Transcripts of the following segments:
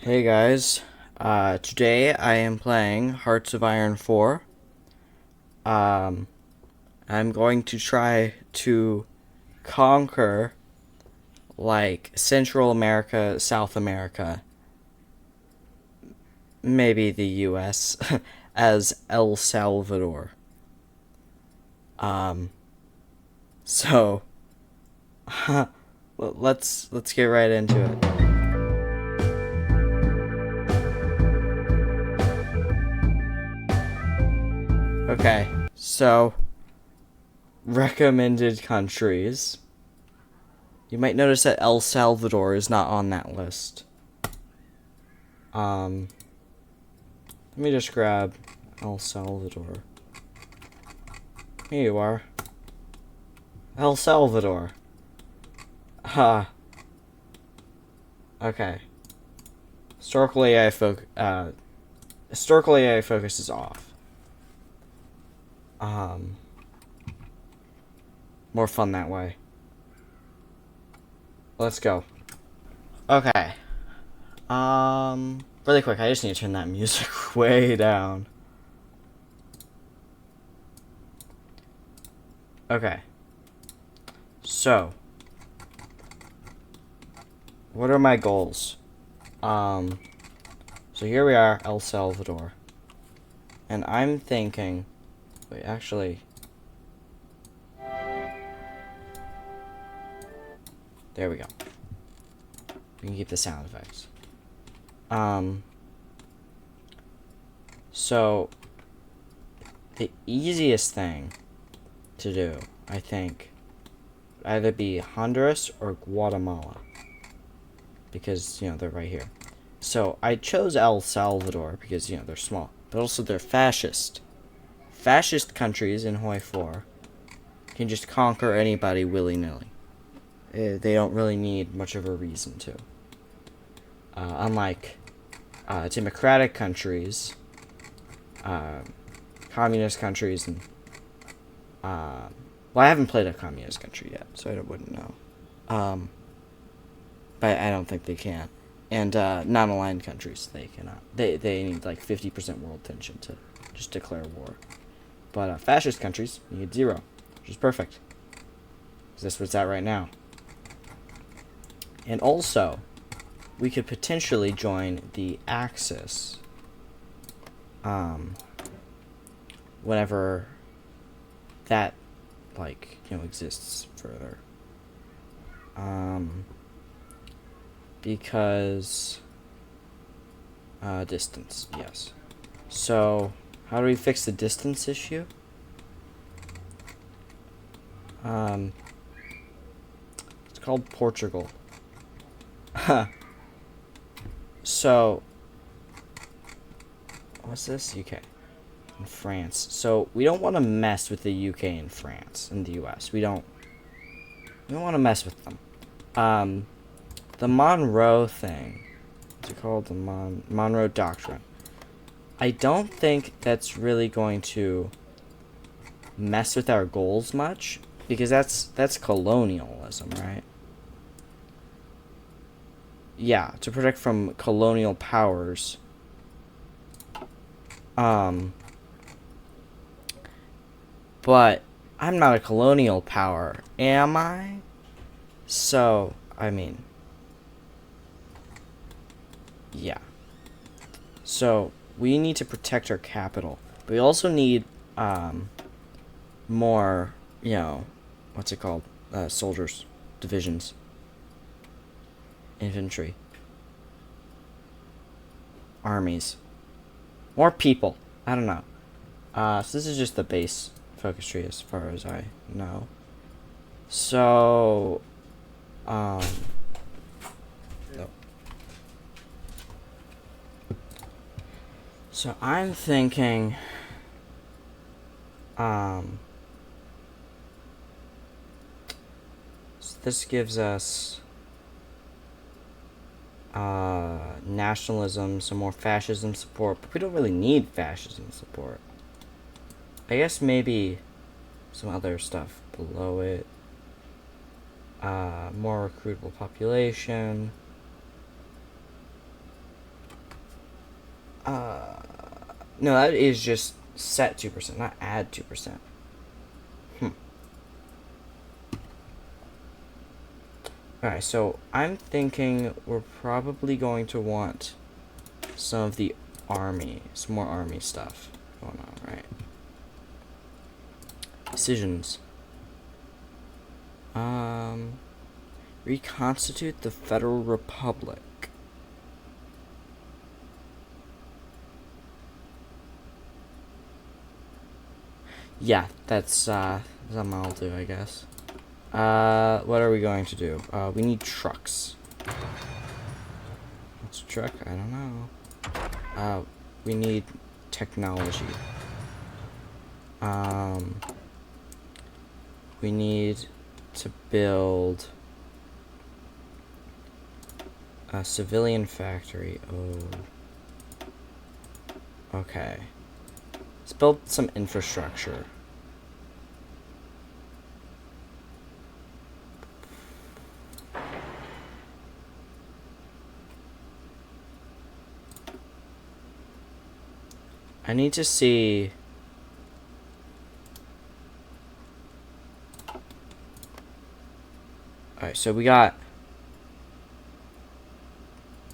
Hey guys, today I am playing Hearts of Iron 4. Um, I'm going to try to conquer, like, Central America, South America, maybe the US, as El Salvador. Um, so, let's get right into it. Okay, so, recommended countries. You might notice that El Salvador is not on that list. Let me just grab El Salvador. Here you are. El Salvador. Ha. Okay. Historical AI focus is off. More fun that way. Let's go. Okay. Really quick, I just need to turn that music way down. Okay. So, what are my goals? So here we are, El Salvador. And I'm thinking, wait, actually, there we go. We can keep the sound effects. So, the easiest thing to do, I think, would either be Honduras or Guatemala. Because, they're right here. So, I chose El Salvador because, they're small. But also they're fascist. Fascist countries in HOI4 can just conquer anybody willy-nilly. They don't really need much of a reason to. Unlike democratic countries, communist countries, and well, I haven't played a communist country yet, so I wouldn't know. But I don't think they can. And non-aligned countries, they cannot. They need like 50% world tension to just declare war. But fascist countries need 0, which is perfect. Because that's what's at right now. And also, we could potentially join the Axis whenever that, exists further. Because distance, yes. So, how do we fix the distance issue? It's called Portugal. So, what's this? UK and France. So we don't want to mess with the UK and France and the US. We don't want to mess with them. The Monroe thing. What's it called? The Monroe Doctrine. I don't think that's really going to mess with our goals much, because that's colonialism, right? Yeah, to protect from colonial powers. But I'm not a colonial power, am I? So, I mean, yeah. So, we need to protect our capital. But we also need, more, what's it called? Soldiers. Divisions. Infantry. Armies. More people. I don't know. So this is just the base focus tree as far as I know. So, no. So I'm thinking, so this gives us, nationalism, some more fascism support, but we don't really need fascism support. I guess maybe some other stuff below it. More recruitable population. No, that is just set 2%, not add 2%. Alright, so I'm thinking we're probably going to want some of the army, some more army stuff going on, right? Decisions. Reconstitute the Federal Republic. Yeah, that's something I'll do, I guess. What are we going to do? We need trucks. What's a truck? I don't know. We need technology. We need to build a civilian factory. Oh. Okay. Let's build some infrastructure. I need to see. Alright, so we got.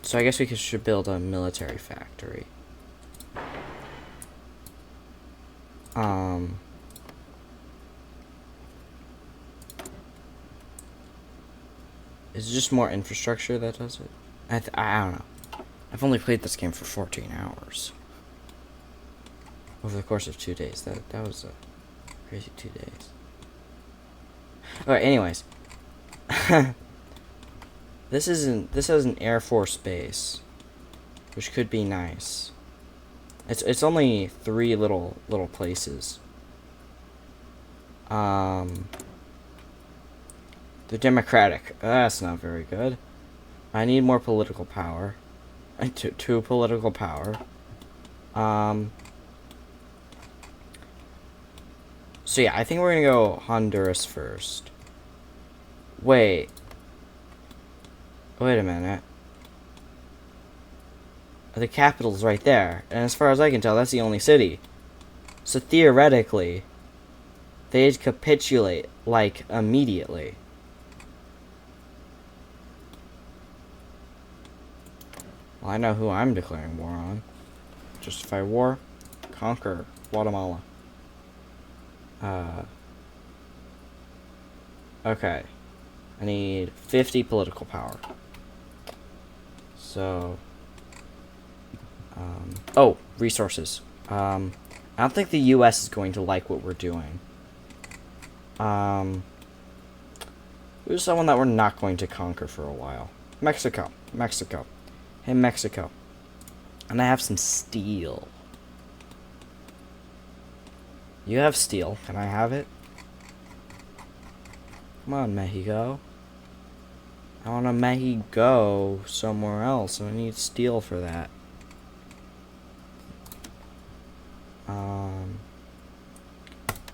So I guess we should build a military factory. Is it just more infrastructure that does it? I don't know. I've only played this game for 14 hours. Over the course of 2 days. That was a crazy 2 days. Alright, anyways. This has an Air Force base, which could be nice. It's only 3 little places. They're democratic. That's not very good. I need more political power. Two political power. So yeah, I think we're gonna go Honduras first. Wait a minute. The capital's right there, and as far as I can tell, that's the only city. So theoretically, they'd capitulate, like, immediately. Well, I know who I'm declaring war on. Justify war. Conquer Guatemala. Okay. I need 50 political power. So... oh, resources. I don't think the U.S. is going to like what we're doing. Who's someone that we're not going to conquer for a while? Mexico. Hey, Mexico. And I have some steel. You have steel. Can I have it? Come on, Mexico. I want to Mexico somewhere else, so I need steel for that.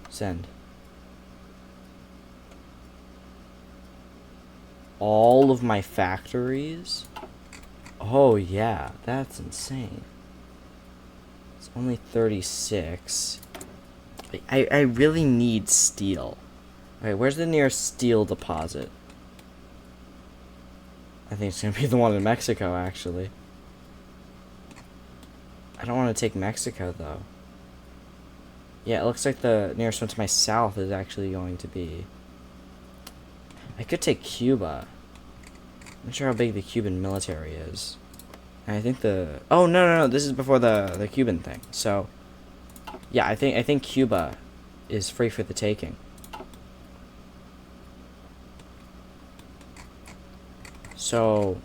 Send. All of my factories? Oh, yeah. That's insane. It's only 36. I really need steel. Okay, where's the nearest steel deposit? I think it's going to be the one in Mexico, actually. I don't want to take Mexico, though. Yeah, it looks like the nearest one to my south is actually going to be... I could take Cuba. I'm not sure how big the Cuban military is. And I think the... Oh, no, this is before the Cuban thing. So, yeah, I think Cuba is free for the taking. So,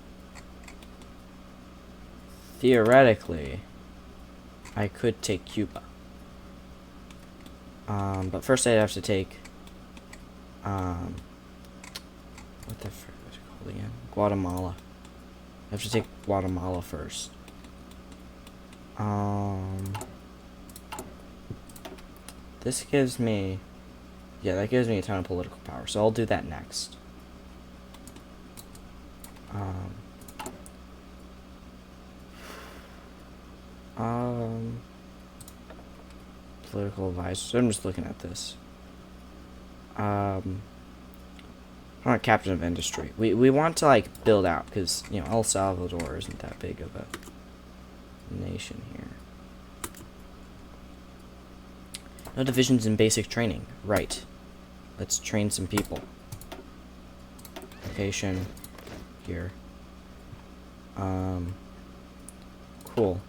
theoretically, I could take Cuba. But first I'd have to take, what the frick was it called again? Guatemala. I have to take Guatemala first. This gives me, yeah, that gives me a ton of political power, so I'll do that next. Political advisors. I'm just looking at this. Not captain of industry. We want to like build out because you know El Salvador isn't that big of a nation here. No divisions in basic training. Right. Let's train some people. Location here. Cool.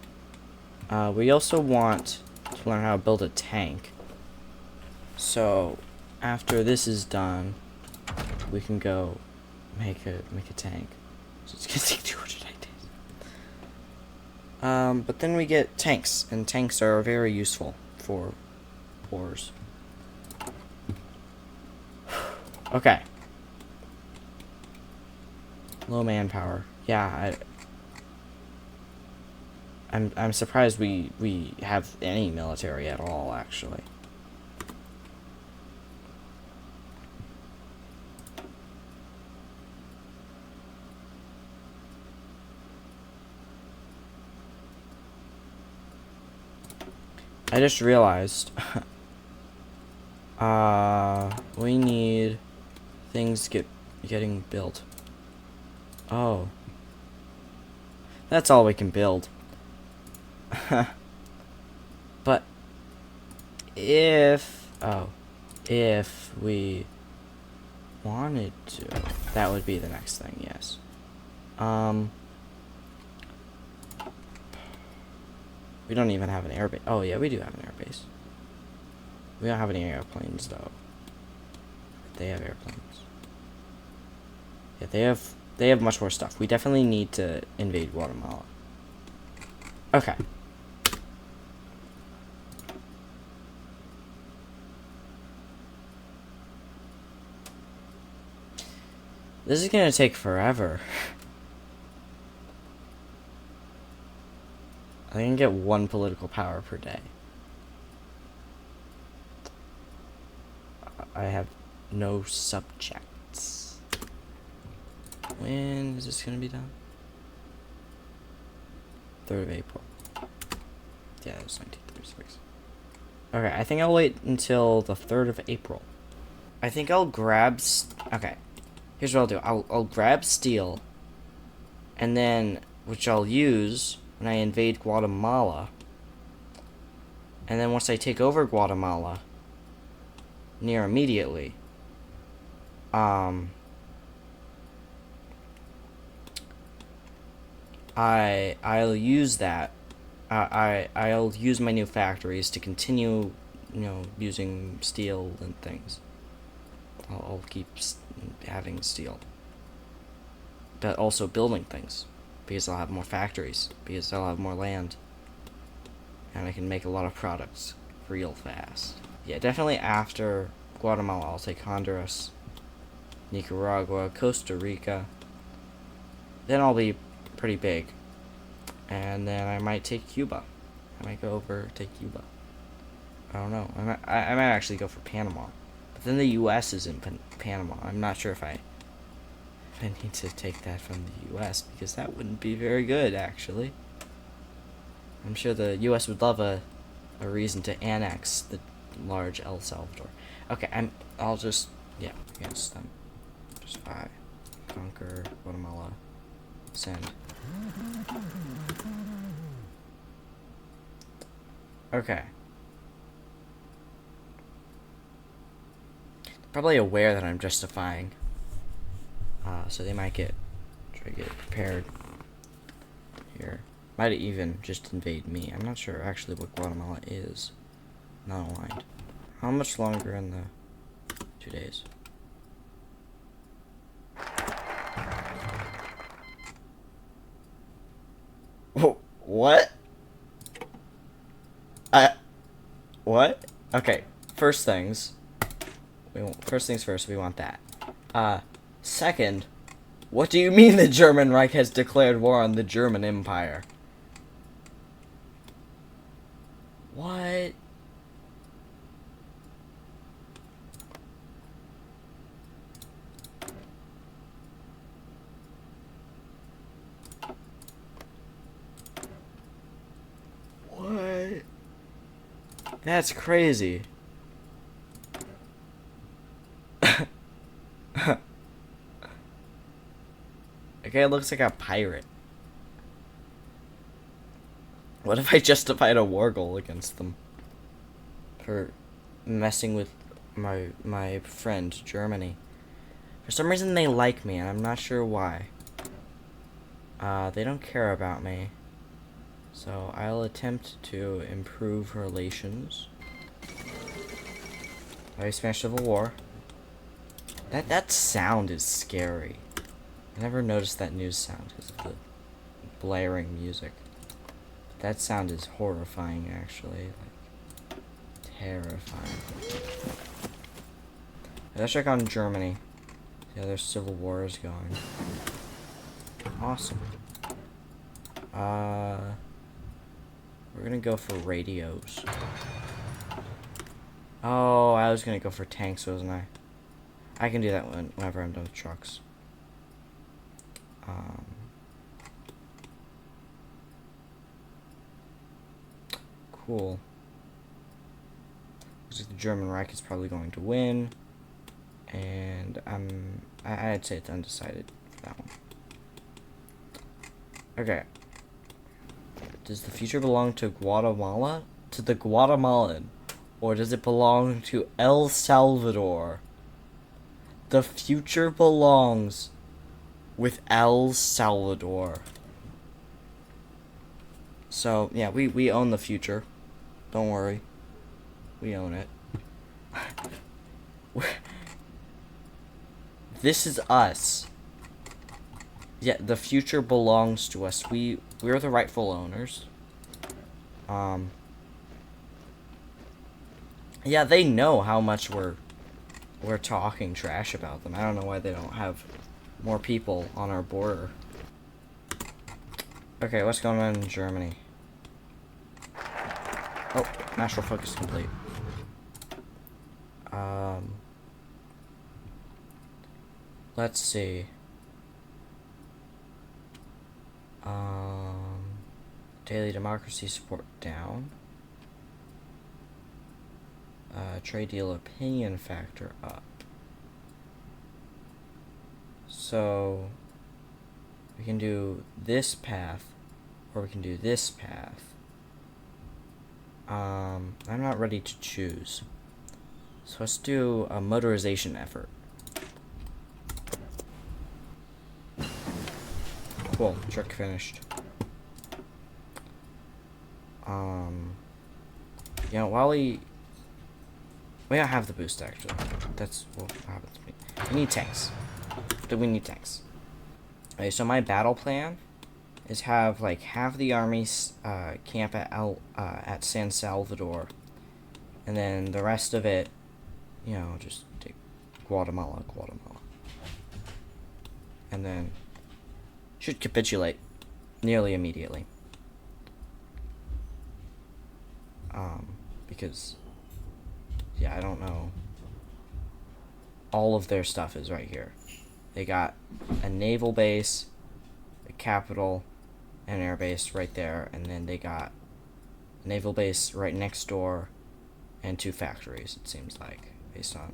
We also want to learn how to build a tank. So after this is done, we can go make a tank. So it's gonna take 208 days. But then we get tanks, and tanks are very useful for wars. Okay. Low manpower. Yeah, I'm surprised we have any military at all, actually. I just realized we need things getting built. Oh. That's all we can build. But if we wanted to, that would be the next thing, yes. We don't even have an airbase. Oh yeah, we do have an airbase. We don't have any airplanes though. They have airplanes. Yeah, they have much more stuff. We definitely need to invade Guatemala. Okay. This is gonna take forever. I can get one political power per day. I have no subjects. When is this gonna be done? 3rd of April. Yeah, it was 1936. Okay, I think I'll wait until the 3rd of April. I think I'll grab... Okay. Here's what I'll do. I'll grab steel. And then... Which I'll use when I invade Guatemala. And then once I take over Guatemala... Near immediately... I'll use that. I'll use my new factories to continue, you know, using steel and things. I'll keep having steel, but also building things because I'll have more factories because I'll have more land, and I can make a lot of products real fast. Yeah, definitely after Guatemala, I'll take Honduras, Nicaragua, Costa Rica. Then I'll be pretty big. And then I might take Cuba. I might go over, take Cuba. I don't know. I might actually go for Panama. But then the U.S. is in Panama. I'm not sure if I need to take that from the U.S. because that wouldn't be very good, actually. I'm sure the U.S. would love a reason to annex the large El Salvador. Okay, I'll just, yeah, against them. Just 5. Conquer Guatemala. Send. Okay. Probably aware that I'm justifying. So they might try to get prepared here. Might even just invade me. I'm not sure actually what Guatemala is. Not aligned. How much longer in the 2 days? What? What? Okay. First things first, we want that. Second, what do you mean the German Reich has declared war on the German Empire? What? That's crazy. Okay, it looks like a pirate. What if I justified a war goal against them? For messing with my friend, Germany. For some reason they like me, and I'm not sure why. They don't care about me. So I'll attempt to improve relations. I Spanish Civil War. That sound is scary. I never noticed that news sound because of the blaring music. That sound is horrifying, actually. Like, terrifying. Let's check on Germany. See how their civil war is going. Awesome. We're gonna go for radios. Oh, I was gonna go for tanks, wasn't I? I can do that whenever I'm done with trucks. Cool. Looks like the German Reich is probably going to win, and I'd say it's undecided for that one. Okay. Does the future belong to Guatemala? To the Guatemalan? Or does it belong to El Salvador? The future belongs with El Salvador. So, yeah, we own the future. Don't worry. We own it. This is us. Yeah, the future belongs to us. We're the rightful owners. Yeah, they know how much we're talking trash about them. I don't know why they don't have more people on our border. Okay, what's going on in Germany? Oh, national focus complete. Let's see. Daily democracy support down. Trade deal opinion factor up. So we can do this path, or we can do this path. I'm not ready to choose. So let's do a motorization effort. Cool, truck finished. You know, while we don't have the boost, actually. That's what happens to me. We need tanks. We need tanks. Okay, so my battle plan is have like half the armies camp at San Salvador, and then the rest of it, you know, just take Guatemala, and then should capitulate nearly immediately. Because, yeah, I don't know. All of their stuff is right here. They got a naval base, a capital, an air base right there, and then they got a naval base right next door, and 2 factories, it seems like, based on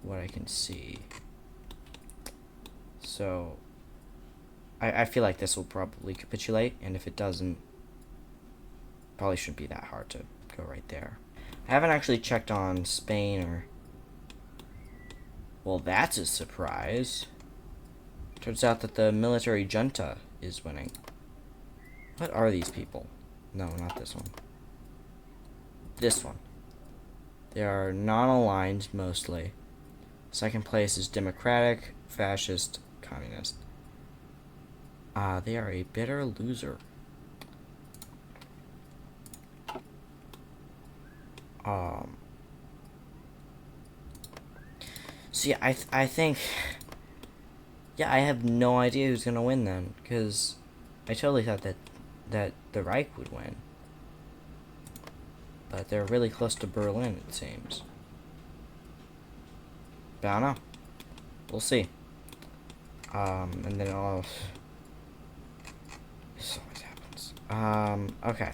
what I can see. So, I feel like this will probably capitulate, and if it doesn't, probably shouldn't be that hard to go right there. I haven't actually checked on Spain or... Well, that's a surprise. Turns out that the military junta is winning. What are these people? No, not this one. This one. They are non-aligned, mostly. Second place is Democratic, Fascist, Communist. They are a bitter loser. So yeah, I think, yeah, I have no idea who's gonna win then, because I totally thought that the Reich would win, but they're really close to Berlin, it seems. But I don't know. We'll see. And then this always happens. Okay.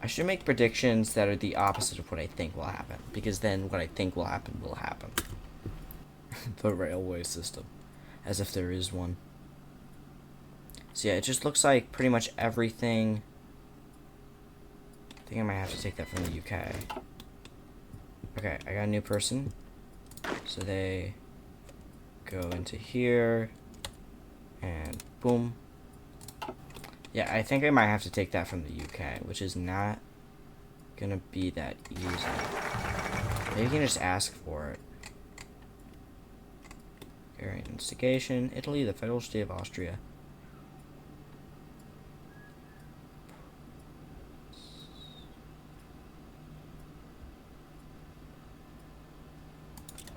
I should make predictions that are the opposite of what I think will happen, because then what I think will happen will happen. The railway system. As if there is one. So yeah, it just looks like pretty much everything. I think I might have to take that from the UK. Okay, I got a new person. So they go into here. And boom. Yeah, I think I might have to take that from the UK, which is not gonna be that easy. Maybe you can just ask for it. Hungarian instigation. Italy, the federal state of Austria.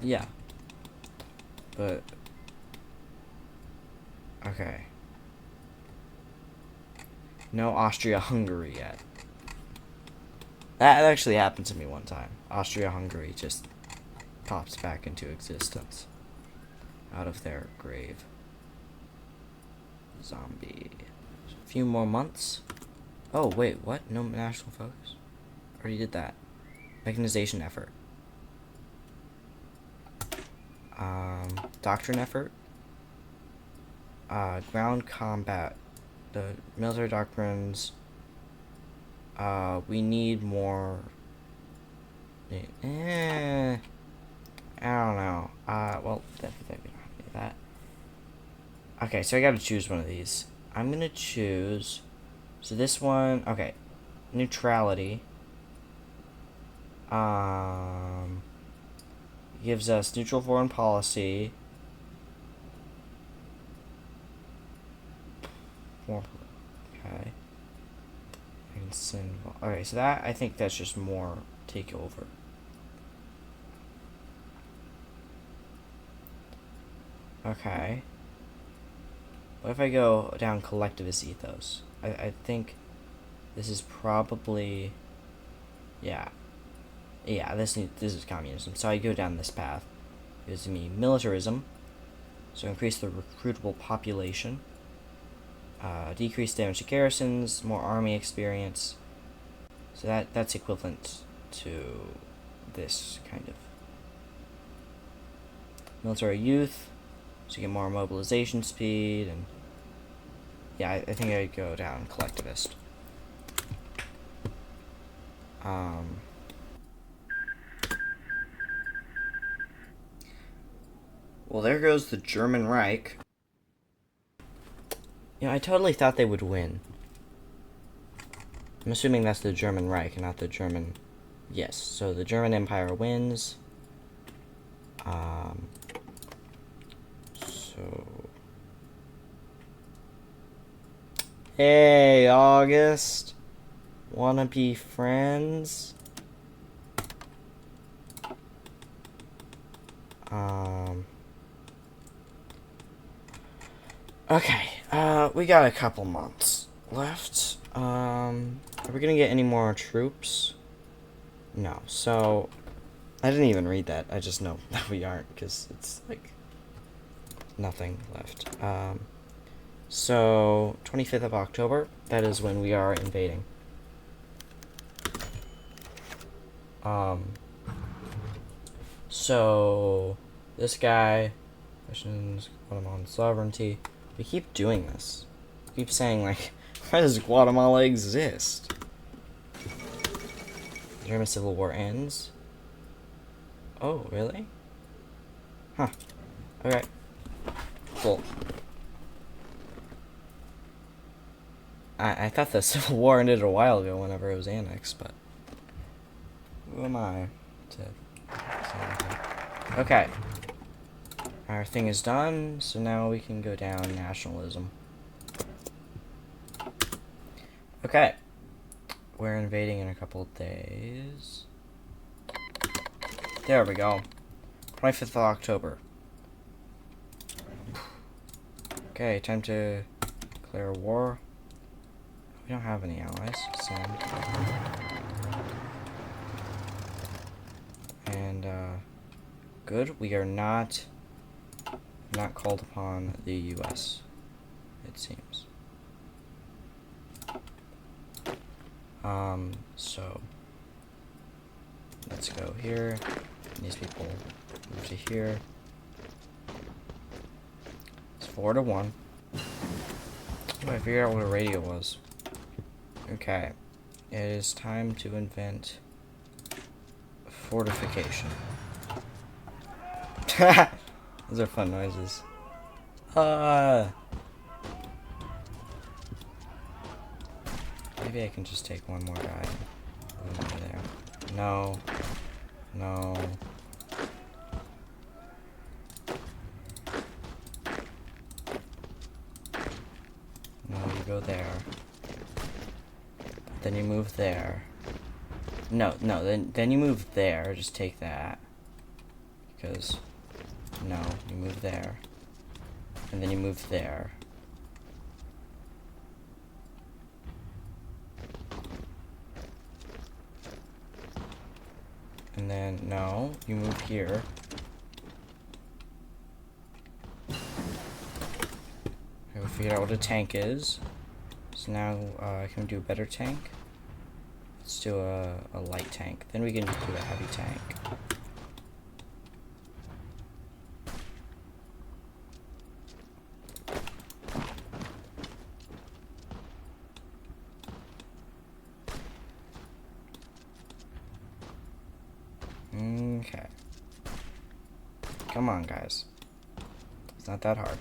Yeah. But... okay. No Austria-Hungary yet. That actually happened to me one time. Austria-Hungary just pops back into existence. Out of their grave. Zombie. A few more months. Oh, wait, what? No national focus? Already did that. Mechanization effort. Doctrine effort. Ground combat. The military doctrines. We need more. I don't know. Well, definitely we don't have to do that. Okay, so I gotta choose one of these. I'm gonna choose. So this one, okay. Neutrality. Gives us neutral foreign policy. Okay. I can send. Okay, so that, I think that's just more takeover. Okay. What if I go down collectivist ethos? I think this is probably, yeah. Yeah, this is communism. So I go down this path. It gives me militarism. So increase the recruitable population. Decrease damage to garrisons, more army experience. So that's equivalent to this kind of. Military youth. So you get more mobilization speed, and yeah, I think I'd go down collectivist. Well, there goes the German Reich. You know, I totally thought they would win. I'm assuming that's the German Reich, not the German... Yes, so the German Empire wins. So... Hey, August! Wanna be friends? Okay, we got a couple months left. Are we gonna get any more troops? No, so... I didn't even read that, I just know that we aren't, because it's, like, nothing left. So, 25th of October, that is when we are invading. So, this guy, questions Guatemalan sovereignty. We keep doing this. We keep saying, like, why does Guatemala exist? The German Civil War ends. Oh, really? Huh. Okay. Cool. I thought the Civil War ended a while ago whenever it was annexed, but... Who am I to say anything? Okay. Our thing is done, so now we can go down nationalism. Okay. We're invading in a couple days. There we go. 25th of October. Okay, time to declare war. We don't have any allies. Send. And, good. We are not called upon the U.S., it seems. So let's go here. These people move to here. It's 4-1. Oh, I figured out what a radio was. Okay. It is time to invent fortification. Those are fun noises. Maybe I can just take one more guy and move him over there. No. No. No, you go there. Then you move there. No, then you move there. Just take that. Because, no, you move there. And then you move there. And then, no, you move here. We figured out what a tank is. So now, can we do a better tank? Let's do a light tank. Then we can do a heavy tank. Okay. Come on, guys. It's not that hard.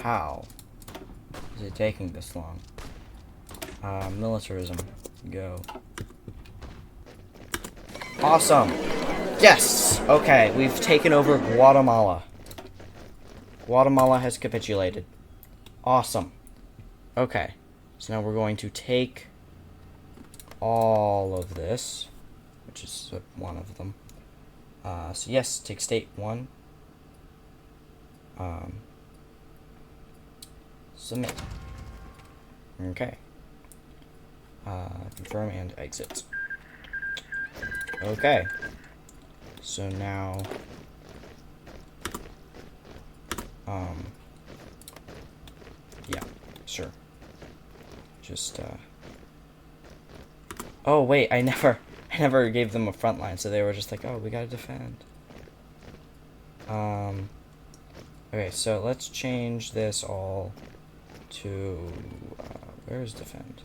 How is it taking this long? Militarism. Go. Awesome! Yes! Okay, we've taken over Guatemala. Guatemala has capitulated. Awesome. Okay, so now we're going to take all of this, which is one of them. So yes, take state 1. Submit. Okay. Confirm and exit. Okay. So now, yeah, sure. Just, oh wait, I never gave them a front line, so they were just like, oh, we gotta defend. Okay, so let's change this all to, where is defend?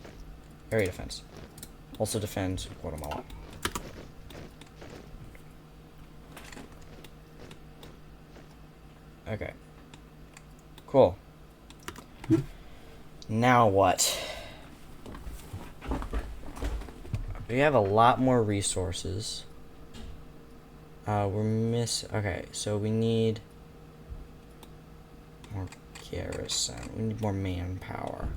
Area defense. Also defend Guatemala. Okay. Cool. Now what? We have a lot more resources. Okay, so we need more garrison. We need more manpower.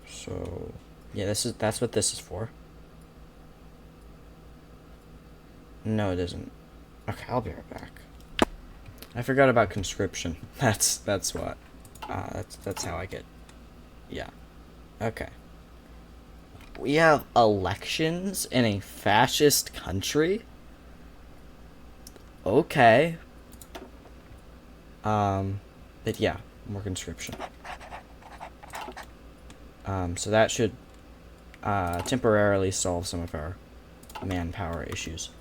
So yeah, that's what this is for. No, it isn't. Okay, I'll be right back. I forgot about conscription. That's what. That's how I get. Yeah. Okay. We have elections in a fascist country? Okay. But yeah, more conscription. So that should temporarily solve some of our manpower issues.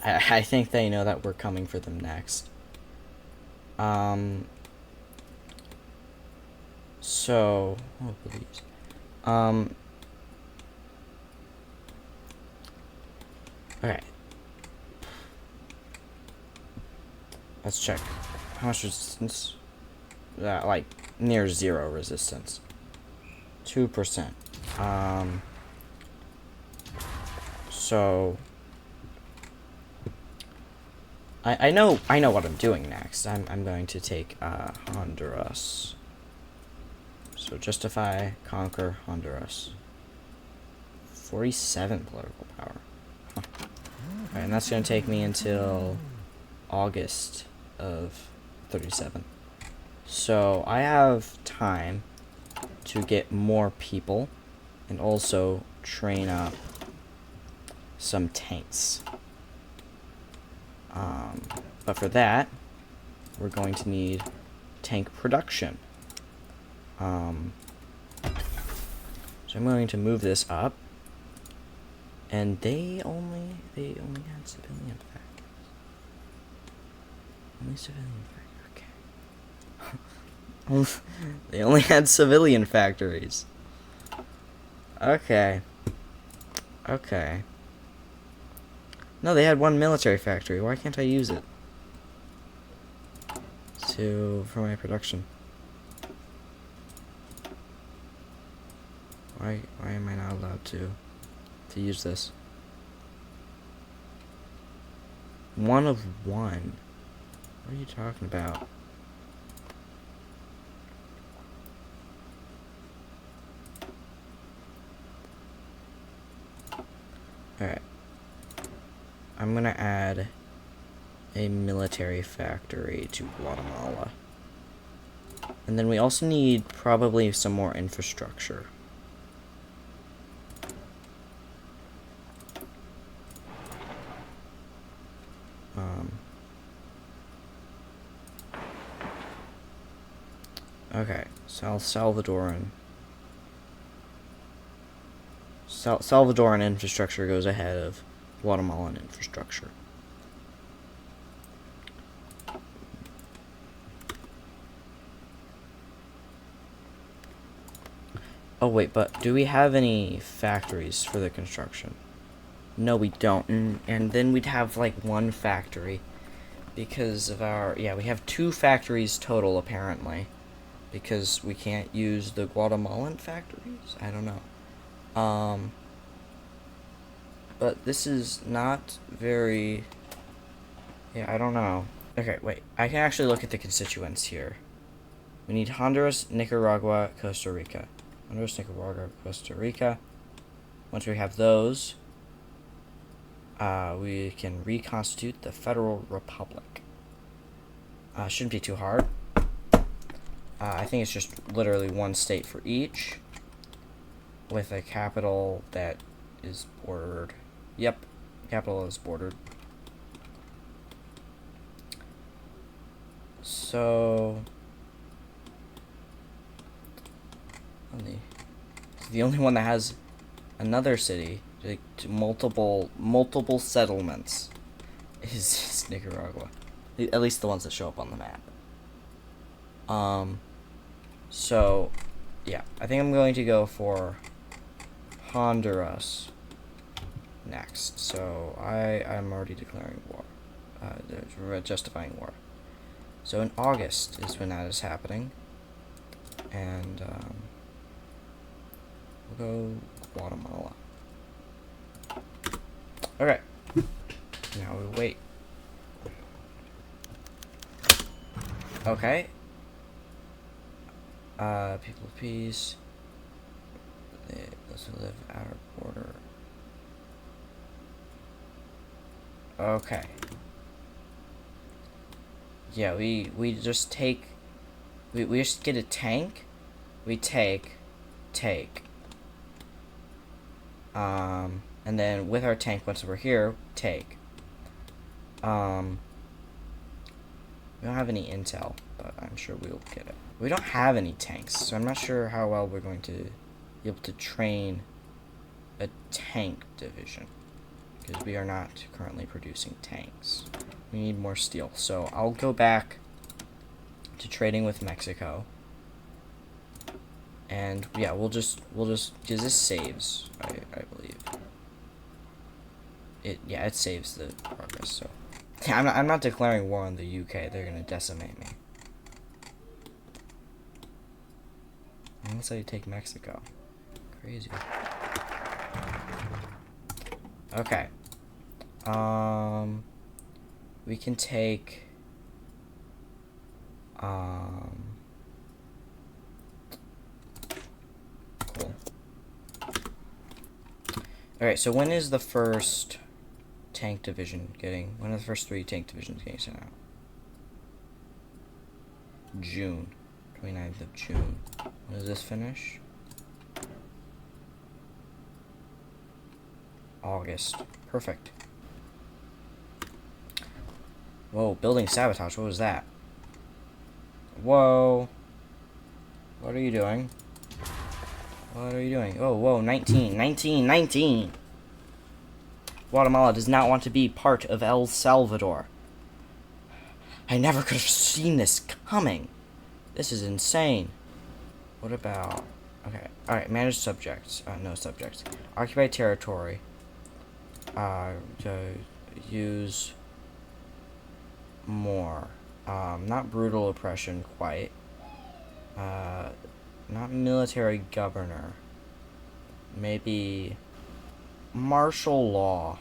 I think they know that we're coming for them next. So, oh please. Okay. Let's check. How much resistance? Like, near 0 resistance. 2%. So I know what I'm doing next. I'm going to take Honduras. So justify, conquer Honduras. 47 political power. Huh. Alright, and that's gonna take me until August of 37. So I have time to get more people and also train up some tanks. But for that, we're going to need tank production. So I'm going to move this up, and they only had civilian factors. Only civilian factors. Okay. They only had civilian factories. Okay. Okay. No, they had one military factory. Why can't I use it for my production? Why am I not allowed to use this? One of one. What are you talking about? Alright. I'm gonna add a military factory to Guatemala. And then we also need probably some more infrastructure. Okay, Salvadoran infrastructure goes ahead of Guatemalan infrastructure. Oh wait, but do we have any factories for the construction? No, we don't. And then we'd have like one factory because of our... Yeah, we have 2 factories total apparently. Because we can't use the Guatemalan factories? I don't know. But this is not very... Yeah, I don't know. Okay, wait. I can actually look at the constituents here. We need Honduras, Nicaragua, Costa Rica. Honduras, Nicaragua, Costa Rica. Once we have those, we can reconstitute the Federal Republic. Shouldn't be too hard. I think it's just literally one state for each, with a capital that is bordered. Yep, capital is bordered. So, the only one that has another city, like multiple settlements, is Nicaragua. At least the ones that show up on the map. So, yeah, I think I'm going to go for Honduras next. So, I'm already declaring war, justifying war. So in August is when that is happening, and we'll go Guatemala. Okay, now we wait. Okay. People of peace. Those who live at our border. Okay. Yeah, we just take... We just get a tank. We take. And then with our tank, once we're here, take. We don't have any intel, but I'm sure we'll get it. We don't have any tanks, so I'm not sure how well we're going to be able to train a tank division, because we are not currently producing tanks. We need more steel, so I'll go back to trading with Mexico, and yeah, we'll just because this saves, I believe it. Yeah, it saves the progress. So yeah, I'm not declaring war on the UK. They're gonna decimate me. Unless I take Mexico. Crazy. Okay. We can take... Cool. Alright, so when is the first tank division getting... When are the first 3 tank divisions getting sent out? June. 29th of June. When does this finish? August. Perfect. Whoa, building sabotage. What was that? Whoa. What are you doing? What are you doing? Oh, whoa, 19, 19, 19! Guatemala does not want to be part of El Salvador. I never could have seen this coming. This is insane. What about... Okay, alright, manage subjects. No subjects. Occupy territory. To use more. Not brutal oppression, quite. Not military governor. Maybe martial law.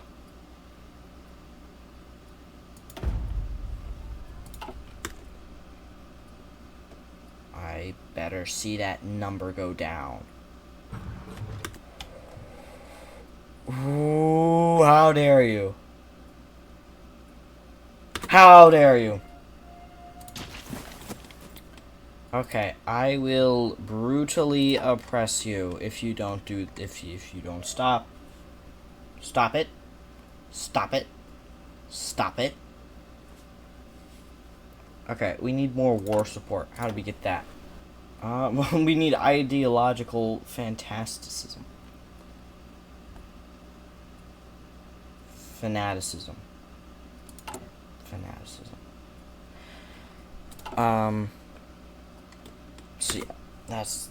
I better see that number go down. Ooh, how dare you? How dare you? Okay, I will brutally oppress you if you don't stop. Stop it. Stop it. Stop it. Okay, we need more war support. How do we get that? We need ideological fantasticism. Fanaticism. Fanaticism. So yeah, that's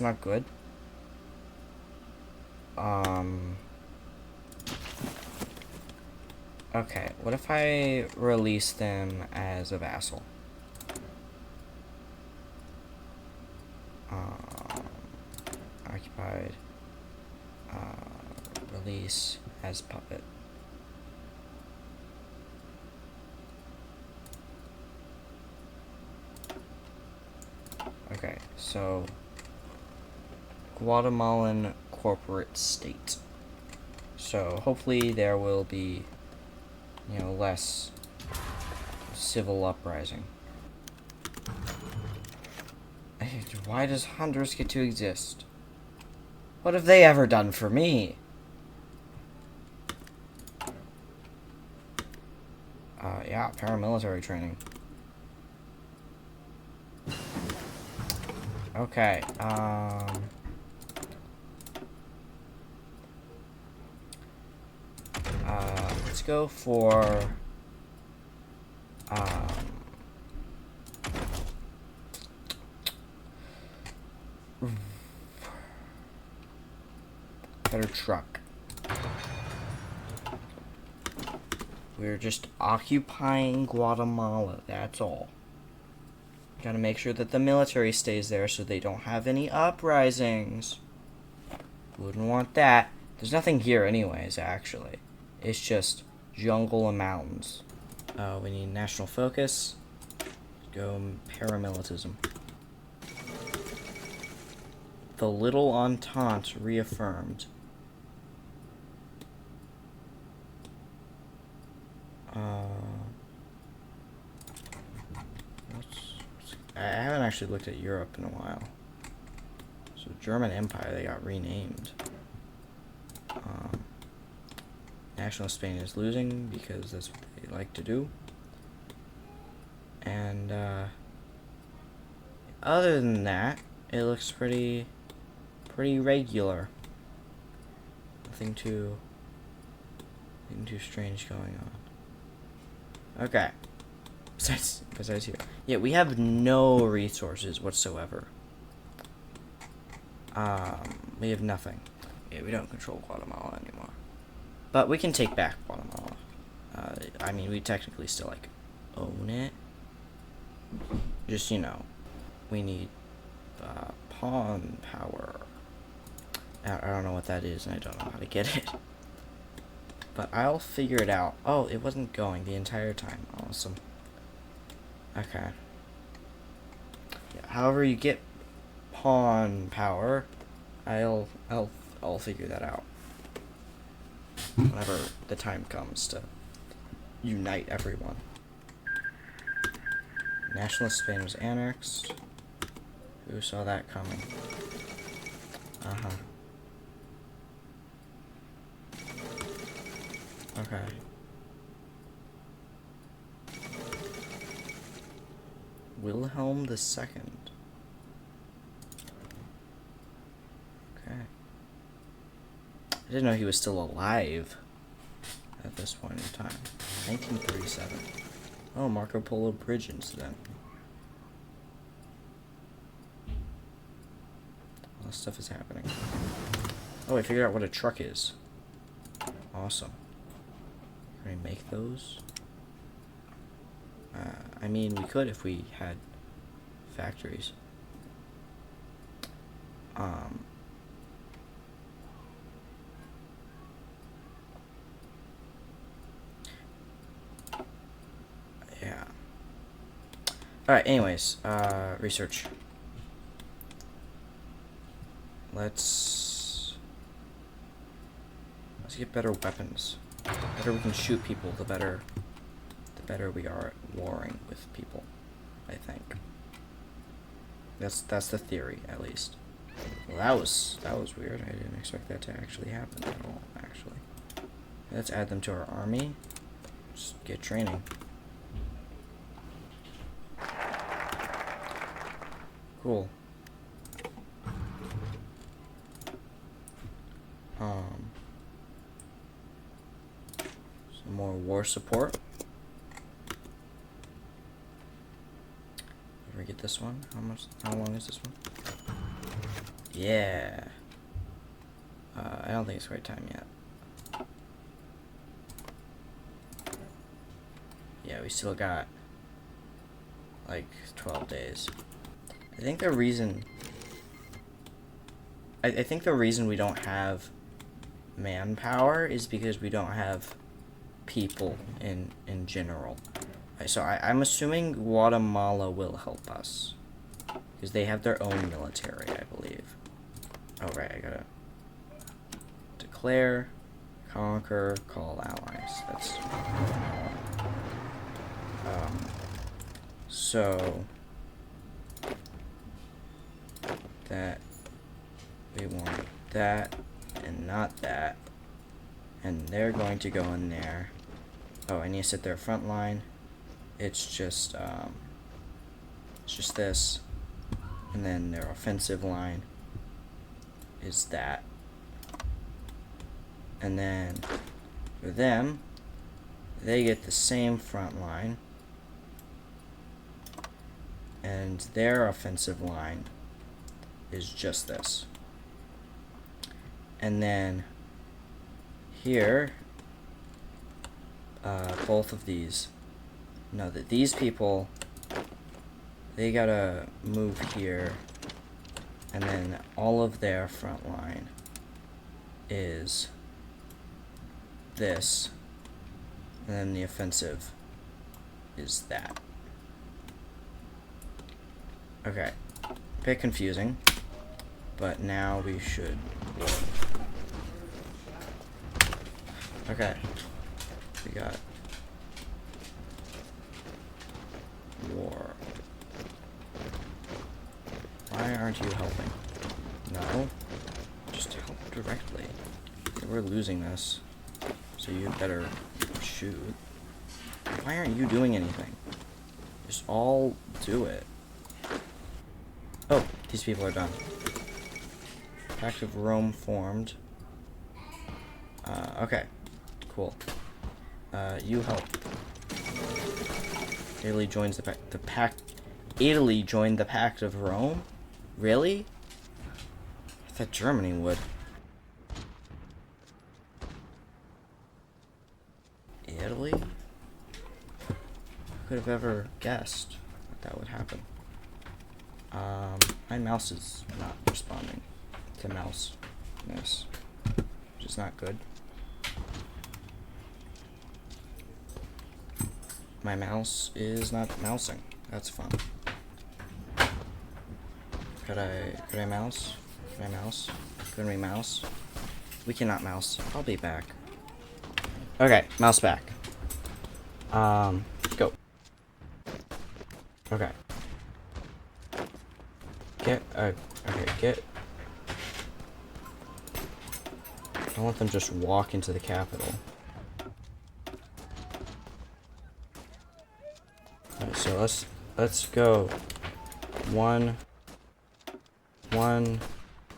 not good. Okay, what if I release them as a vassal? Occupied. Release as puppet. Okay, so Guatemalan corporate state. So hopefully there will be, you know, less civil uprising. Why does Honduras get to exist? What have they ever done for me? Yeah, paramilitary training. Okay, let's go for, better truck. We're just occupying Guatemala, that's all. Gotta make sure that the military stays there so they don't have any uprisings. Wouldn't want that. There's nothing here anyways, actually. It's just jungle and mountains. We need national focus. Go paramilitism. The Little Entente reaffirmed. I haven't actually looked at Europe in a while. So German Empire, they got renamed. National Spain is losing because that's what they like to do. And other than that, it looks pretty regular. Nothing too strange going on. Okay. Besides here. Yeah, we have no resources whatsoever. We have nothing. Yeah, we don't control Guatemala anymore. But we can take back Guatemala. I mean, we technically still, like, own it. Just, you know, we need pawn power. I don't know what that is, and I don't know how to get it. But I'll figure it out. Oh, it wasn't going the entire time. Awesome. Okay. Yeah, however you get pawn power, I'll figure that out. Whenever the time comes to unite everyone. Nationalist Spain was annexed. Who saw that coming? Uh-huh. Okay. Wilhelm II. Okay. I didn't know he was still alive at this point in time. 1937. Oh, Marco Polo Bridge incident. All this stuff is happening. Oh, I figured out what a truck is. Awesome. Can we make those? I mean, we could if we had factories. Yeah. Alright, anyways, research. Let's get better weapons. The better we can shoot people, the better we are at warring with people, I think. That's the theory, at least. Well, that was weird. I didn't expect that to actually happen at all, actually. Let's add them to our army. Just get training. Cool. Some more war support. Did we get this one? How long is this one? Yeah. I don't think it's quite time yet. Yeah, we still got like 12 days. I think the reason we don't have manpower is because we don't have people in general. So I'm assuming Guatemala will help us because they have their own military, I believe. Oh right, I gotta declare, conquer, call allies. That's so that we want that and not that, and they're going to go in there. Oh, I need to set their front line. It's just this, and then their offensive line is that, and then for them, they get the same front line, and their offensive line is just this. And then here, both of these, no, that these people, they gotta move here, and then all of their front line is this, and then the offensive is that. Okay, a bit confusing, but now we should work. Okay, we got war. Why aren't you helping? No, just help directly. Okay, we're losing this, so you better shoot. Why aren't you doing anything? Just all do it. Oh, these people are done. Pact of Rome formed. Okay, cool. You help. Italy joins the pact. Italy joined the Pact of Rome? Really? I thought Germany would. Italy? Who could have ever guessed that would happen? My mouse is not responding to mouse-ness, which is not good. My mouse is not mousing. That's fun. Could I mouse? Could I mouse? Couldn't we mouse? We cannot mouse. I'll be back. Okay, mouse back. Go. Okay. Okay, get... Don't let them just walk into the capital. Alright, so let's go 1,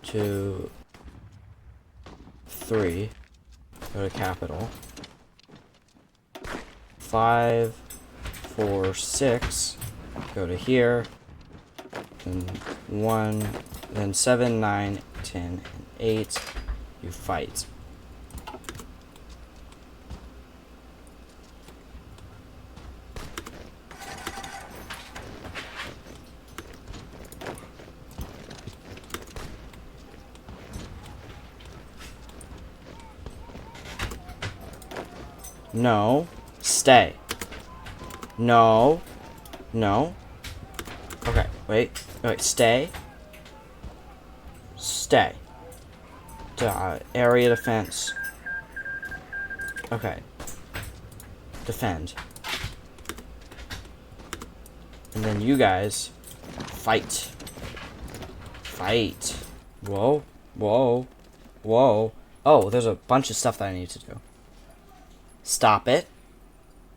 2, 3. Go to capital. 5, 4, 6. Go to here. Then 1, then 7, 9, 10, and 8. You fight. No. Stay. No. No. Okay, wait. Wait, stay. Stay. Area defense. Okay. Defend. And then you guys fight. Fight. Whoa. Whoa. Whoa. Oh, there's a bunch of stuff that I need to do. Stop it.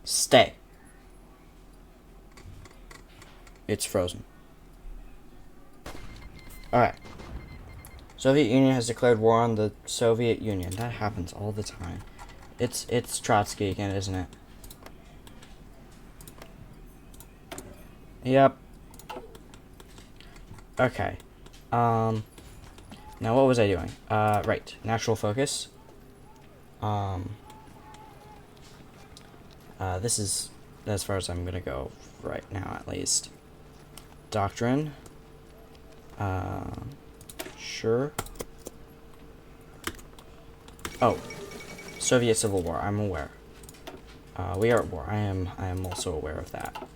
Stay. It's frozen. Alright. Soviet Union has declared war on the Soviet Union. That happens all the time. It's Trotsky again, isn't it? Yep. Okay. Now what was I doing? Right. Natural focus. This is as far as I'm gonna go right now, at least. Doctrine. Sure. Oh. Soviet Civil War. I'm aware. We are at war. I am also aware of that.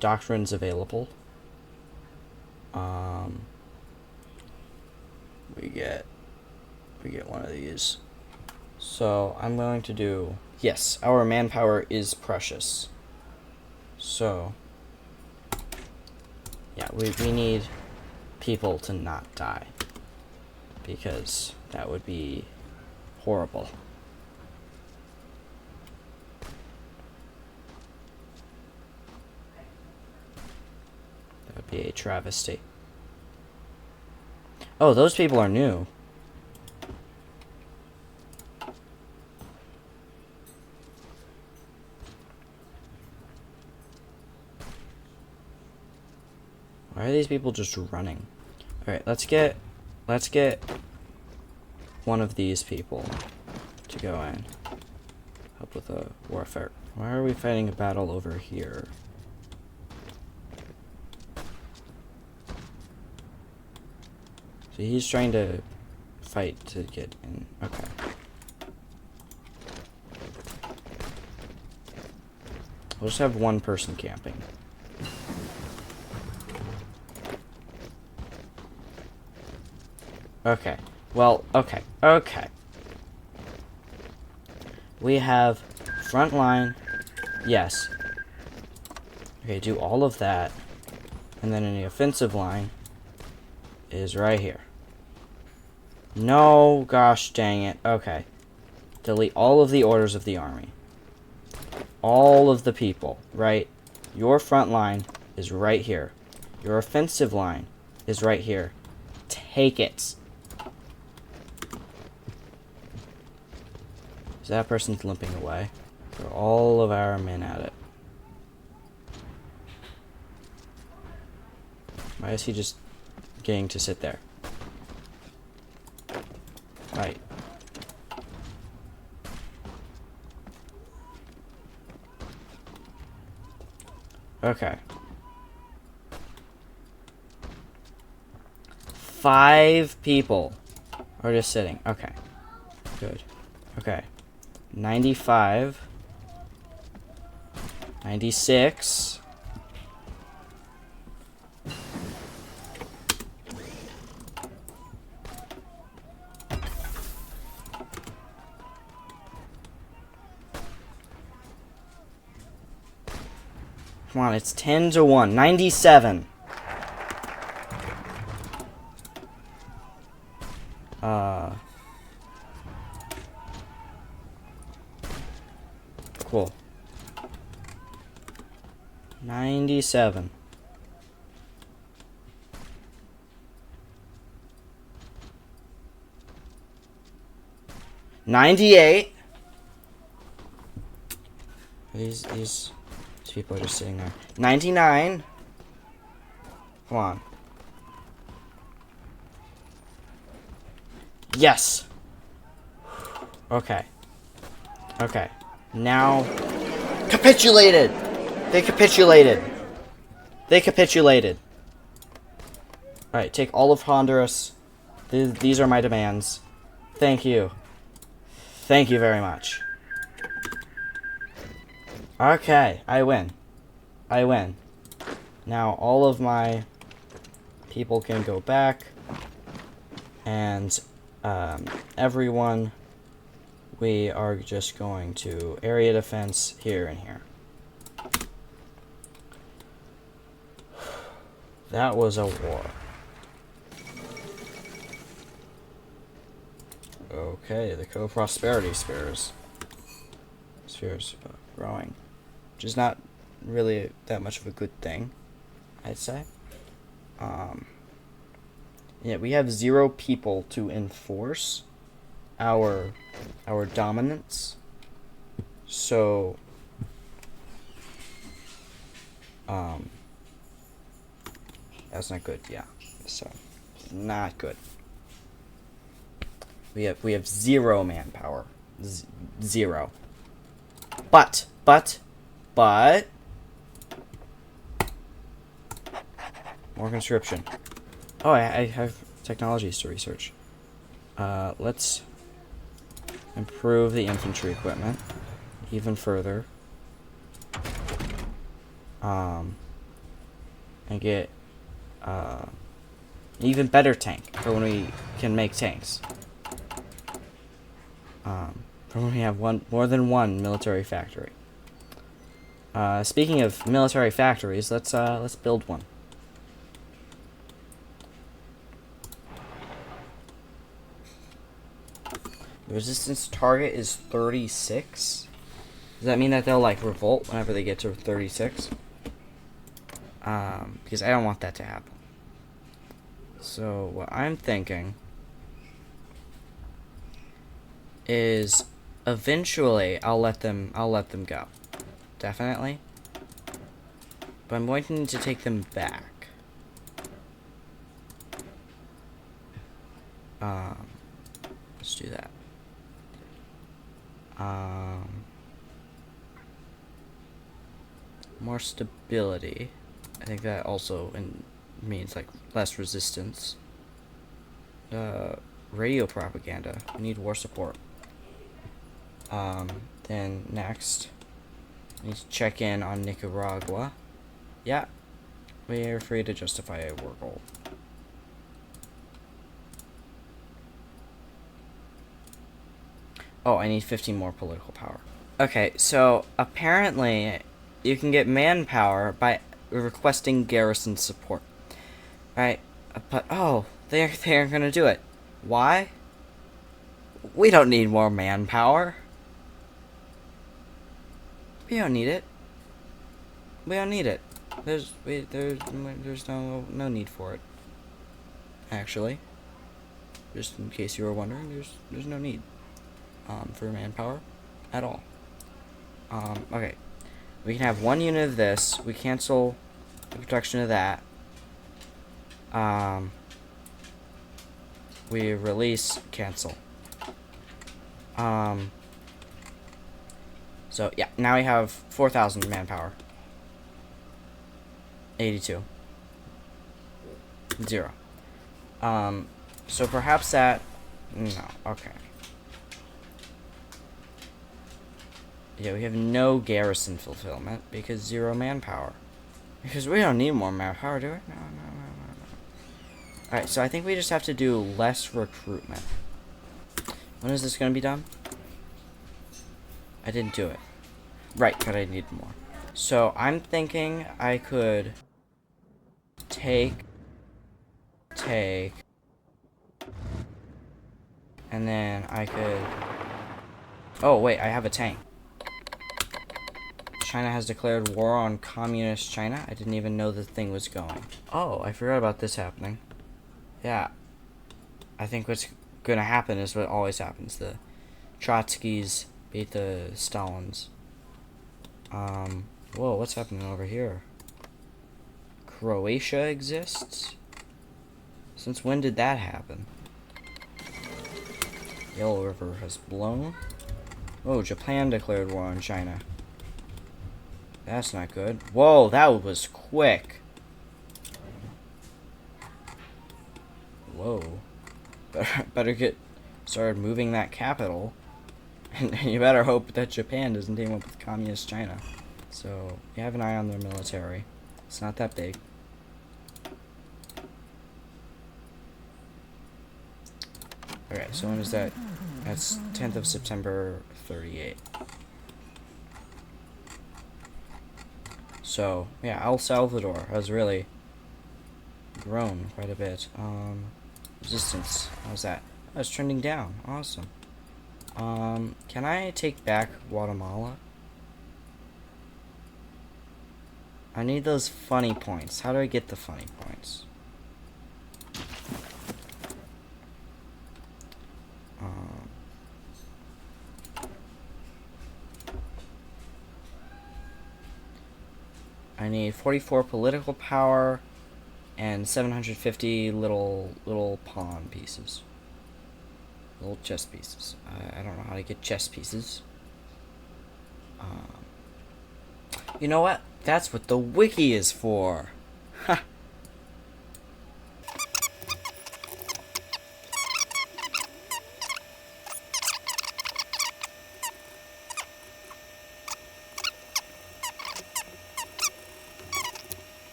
Doctrines available. We get one of these. So I'm going to do, yes, our manpower is precious. So yeah, we need people to not die, because that would be horrible. That would be a travesty. Oh, those people are new. Why are these people just running? Alright, let's get one of these people to go in. Help with the warfare. Why are we fighting a battle over here? So he's trying to fight to get in. Okay. We'll just have one person camping. Okay. Well, okay. Okay. We have front line. Yes. Okay, do all of that. And then in the offensive line is right here. No, gosh dang it. Okay. Delete all of the orders of the army. All of the people, right? Your front line is right here. Your offensive line is right here. Take it. So that person's limping away. Throw all of our men at it. Why is he just getting to sit there? Right. Okay. 5 people are just sitting. Okay. Good. Okay. 95. 96. Come on, it's 10 to 1. 97. Cool. 97. $98. These people are just sitting there. 99. Come on. Yes. Okay. Okay. Now, capitulated. They capitulated. They capitulated. All right, take all of Honduras. These are my demands. Thank you. Thank you very much. Okay, I win. I win. Now all of my people can go back, and everyone, we are just going to area defense here and here. That was a war. Okay, the co-prosperity spheres. Spheres growing. Which is not really that much of a good thing, I'd say. Yeah, we have 0 people to enforce our dominance. So that's not good, yeah. So not good. We have 0 manpower. 0. But more conscription. Oh, I have technologies to research. Let's improve the infantry equipment even further. And get an even better tank for when we can make tanks. For when we have more than one military factory. Speaking of military factories, let's build one. The resistance target is 36. Does that mean that they'll like revolt whenever they get to 36? Because I don't want that to happen. So what I'm thinking is eventually I'll let them go. Definitely. But I'm going to need to take them back. Let's do that. More stability. I think that also means like less resistance. Radio propaganda. We need war support. Then next, I need to check in on Nicaragua. Yeah, we are free to justify a war goal. Oh, I need 15 more political power. Okay, so apparently you can get manpower by requesting garrison support. Right? But, oh, they aren't going to do it. Why? We don't need more manpower. We don't need it. We don't need it. There's no need for it. Actually, just in case you were wondering, there's no need for manpower at all. Okay, we can have 1 unit of this. We cancel the production of that. We release, cancel. So yeah, now we have 4,000 manpower. 82. 0. So perhaps that... No, okay. Yeah, we have no garrison fulfillment because 0 manpower. Because we don't need more manpower, do we? No. Alright, so I think we just have to do less recruitment. When is this going to be done? I didn't do it. Right, but I need more. So I'm thinking I could take, and then I could... Oh, wait, I have a tank. China has declared war on communist China. I didn't even know the thing was going. Oh, I forgot about this happening. Yeah. I think what's gonna happen is what always happens. The Trotskys beat the Stalins. Whoa, what's happening over here? Croatia exists? Since when did that happen? Yellow River has blown. Oh, Japan declared war on China. That's not good. Whoa, that was quick. Whoa. Better get started moving that capital. And you better hope that Japan doesn't team up with communist China. So, you have an eye on their military. It's not that big. Okay, so when is that? That's 10th of September, 38. So, yeah, El Salvador has really grown quite a bit. Resistance, how's that? Oh, it's trending down, awesome. Can I take back Guatemala? I need those funny points. How do I get the funny points? I need 44 political power and 750 little pawn pieces. Little chess pieces. I don't know how to get chess pieces. You know what? That's what the wiki is for. Ha!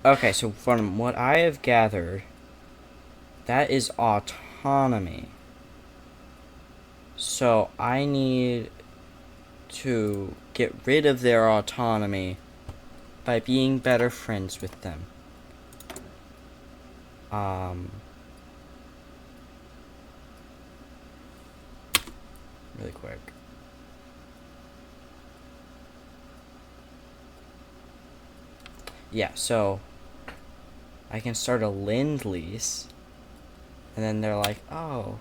Okay, so from what I have gathered, that is autonomy. So I need to get rid of their autonomy by being better friends with them. Really quick. Yeah, so I can start a lend-lease, and then they're like, oh.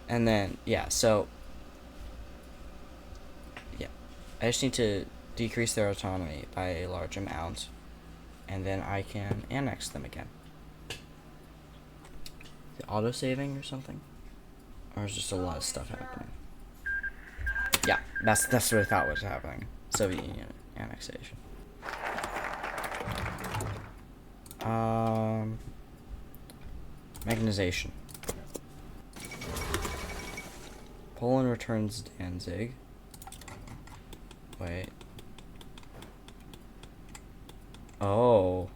And then, yeah, so, yeah, I just need to decrease their autonomy by a large amount, and then I can annex them again. Is it auto-saving or something? Or is just a lot of stuff happening? Yeah, that's what I thought was happening. Soviet Union annexation. Mechanization. Poland returns Danzig. Wait. Oh.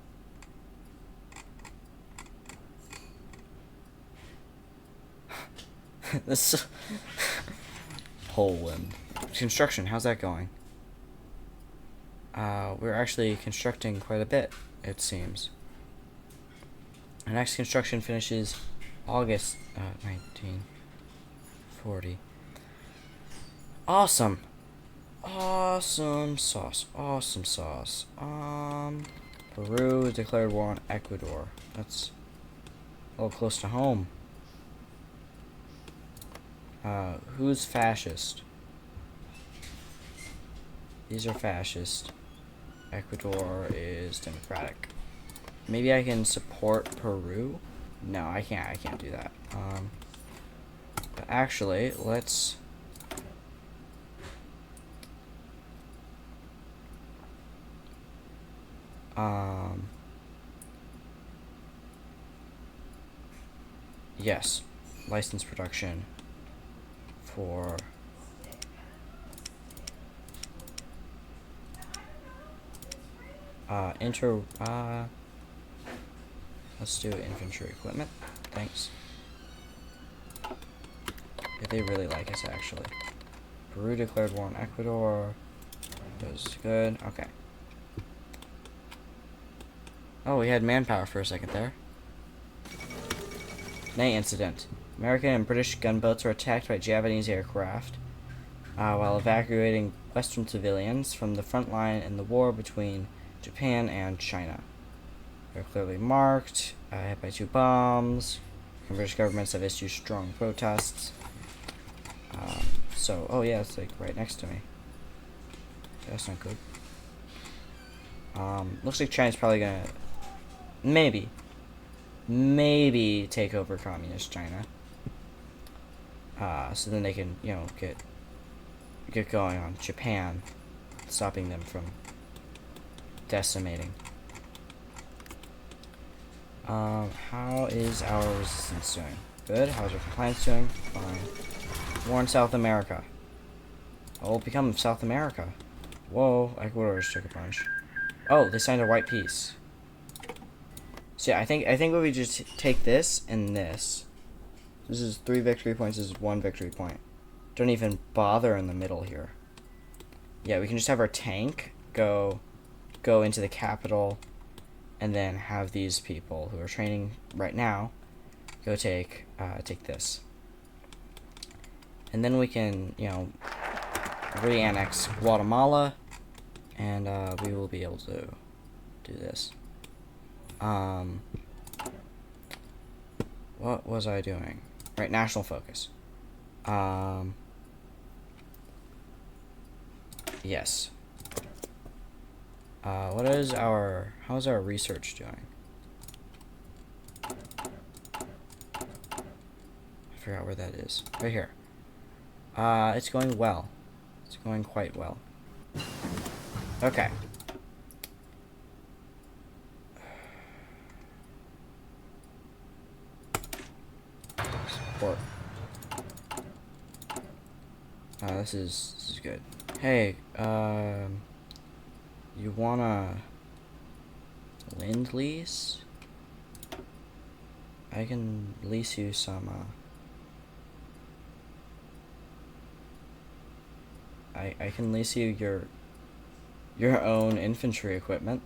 This Poland. Construction, how's that going? We're actually constructing quite a bit, it seems. Our next construction finishes August 1940. Awesome. Awesome sauce. Awesome sauce. Peru declared war on Ecuador. That's a little close to home. Who's fascist? These are fascist. Ecuador is democratic. Maybe I can support Peru? No, I can't do that. But actually, let's... Yes. License production for... let's do infantry equipment. Thanks. Yeah, they really like us, actually. Peru declared war on Ecuador. Was good. Okay. Oh, we had manpower for a second there. Nay incident. American and British gunboats were attacked by Japanese aircraft while evacuating Western civilians from the front line in the war between Japan and China. They're clearly marked, hit by 2 bombs. British governments have issued strong protests. So, oh yeah, it's like right next to me. That's not good. Looks like China's probably gonna maybe take over communist China. So then they can, you know, get going on Japan, stopping them from decimating. How is our resistance doing? Good. How's our compliance doing? Fine. War in South America. Oh, we'll become South America. Whoa, Ecuador just took a punch. Oh, they signed a white peace. So yeah, I think if we just take this and this. This is 3 victory points, this is 1 victory point. Don't even bother in the middle here. Yeah, we can just have our tank go into the capital, and then have these people who are training right now go take this. And then we can, you know, re-annex Guatemala, and we will be able to do this. What was I doing? Right, national focus. Yes. How's our research doing? I forgot where that is. Right here. It's going well. It's going quite well. Okay. Support. This is good. Hey, you wanna lend lease? I can lease you some, I can lease you your own infantry equipment.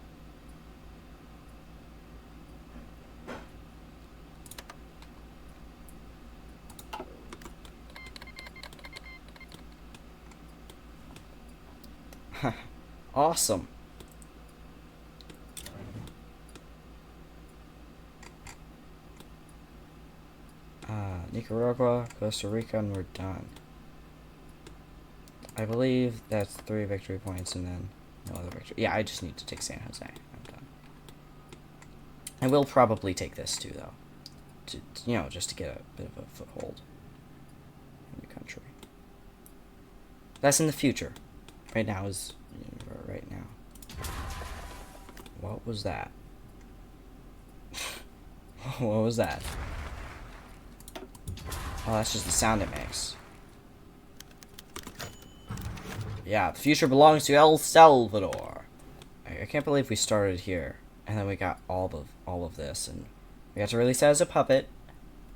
Awesome. Nicaragua, Costa Rica, and we're done. I believe that's 3 victory points and then no other victory. Yeah, I just need to take San Jose. I'm done. I will probably take this too, though. You know, just to get a bit of a foothold in the country. That's in the future. Right now is right now. What was that? What was that? Oh, that's just the sound it makes. Yeah, the future belongs to El Salvador. I can't believe we started here, and then we got all of this, and we got to release that as a puppet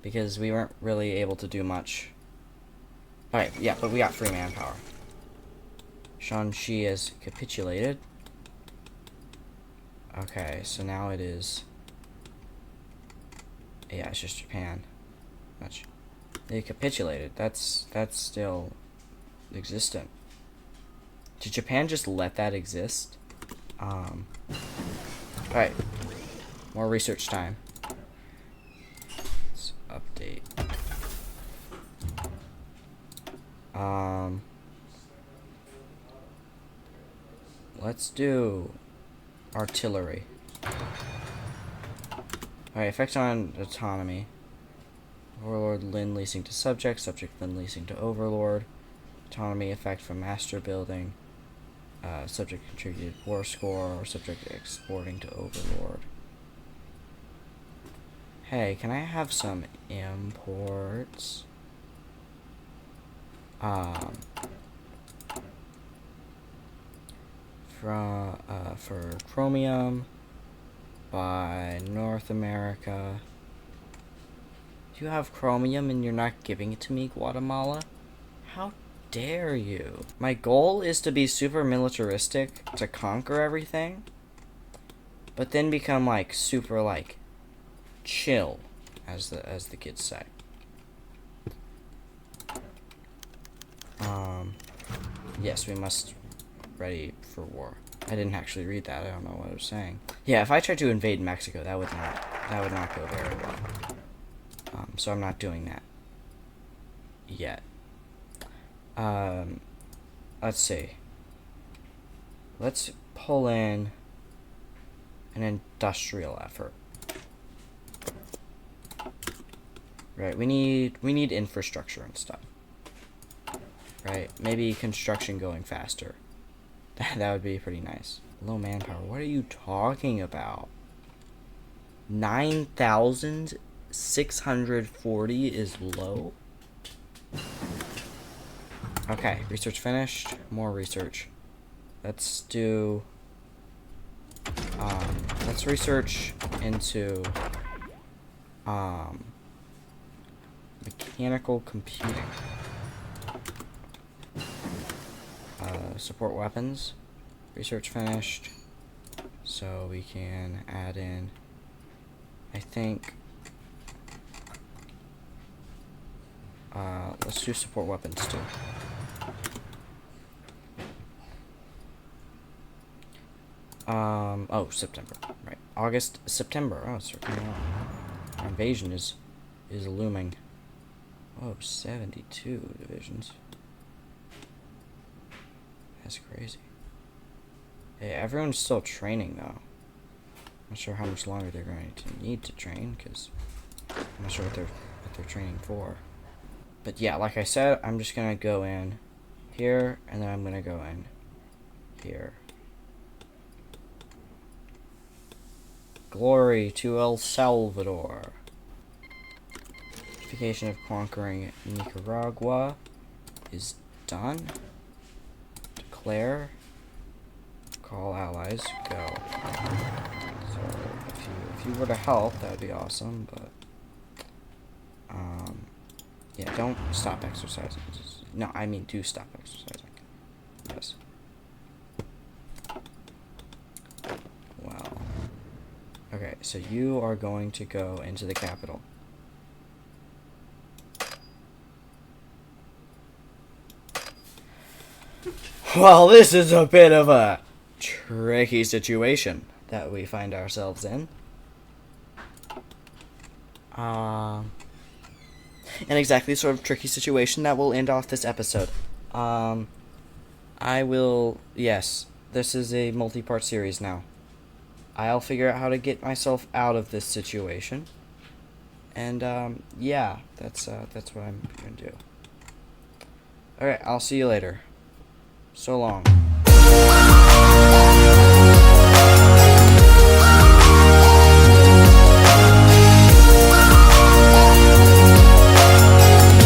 because we weren't really able to do much. Alright, yeah, but we got free manpower. Shanxi has capitulated. Okay, so now it is. Yeah, it's just Japan. Much. They capitulated. That's still existent. Did Japan just let that exist? Alright. More research time. Let's update. Let's do artillery. Alright, effect on autonomy. Overlord Lin leasing to subject, subject Lin leasing to overlord. Autonomy effect from master building. Subject contributed war score, or subject exporting to overlord. Hey, can I have some imports? For chromium by North America. Do you have chromium and you're not giving it to me, Guatemala? How dare you? My goal is to be super militaristic to conquer everything, but then become like super like chill, as the kids say. Yes, we must ready for war. I didn't actually read that. I don't know what it was saying. Yeah, if I tried to invade Mexico, that would not go very well. So I'm not doing that yet. Let's see. Let's pull in an industrial effort. Right, we need infrastructure and stuff. Right, maybe construction going faster. That would be pretty nice. Low manpower. What are you talking about? 9,640 is low? Okay, research finished. More research. Let's do... let's research into... mechanical computing. Support weapons. Research finished. So we can add in, I think, let's do support weapons too. Oh, September. Right. September. Oh, it's working out. Our invasion is looming. Oh, 72 divisions. That's crazy. Hey, everyone's still training though. Not sure how much longer they're going to need to train, because I'm not sure what they're training for. But yeah, like I said, I'm just gonna go in here, and then I'm gonna go in here. Glory to El Salvador. Unification of conquering Nicaragua is done. Declare. Call allies. Go. So if you were to help, that would be awesome. But yeah, don't stop exercising. No, I mean do stop exercising. Yes. Well. Okay, so you are going to go into the capital. Well, this is a bit of a tricky situation that we find ourselves in. An exactly sort of tricky situation that will end off this episode. Yes, this is a multi-part series now. I'll figure out how to get myself out of this situation. And, yeah, that's what I'm gonna do. Alright, I'll see you later. So long.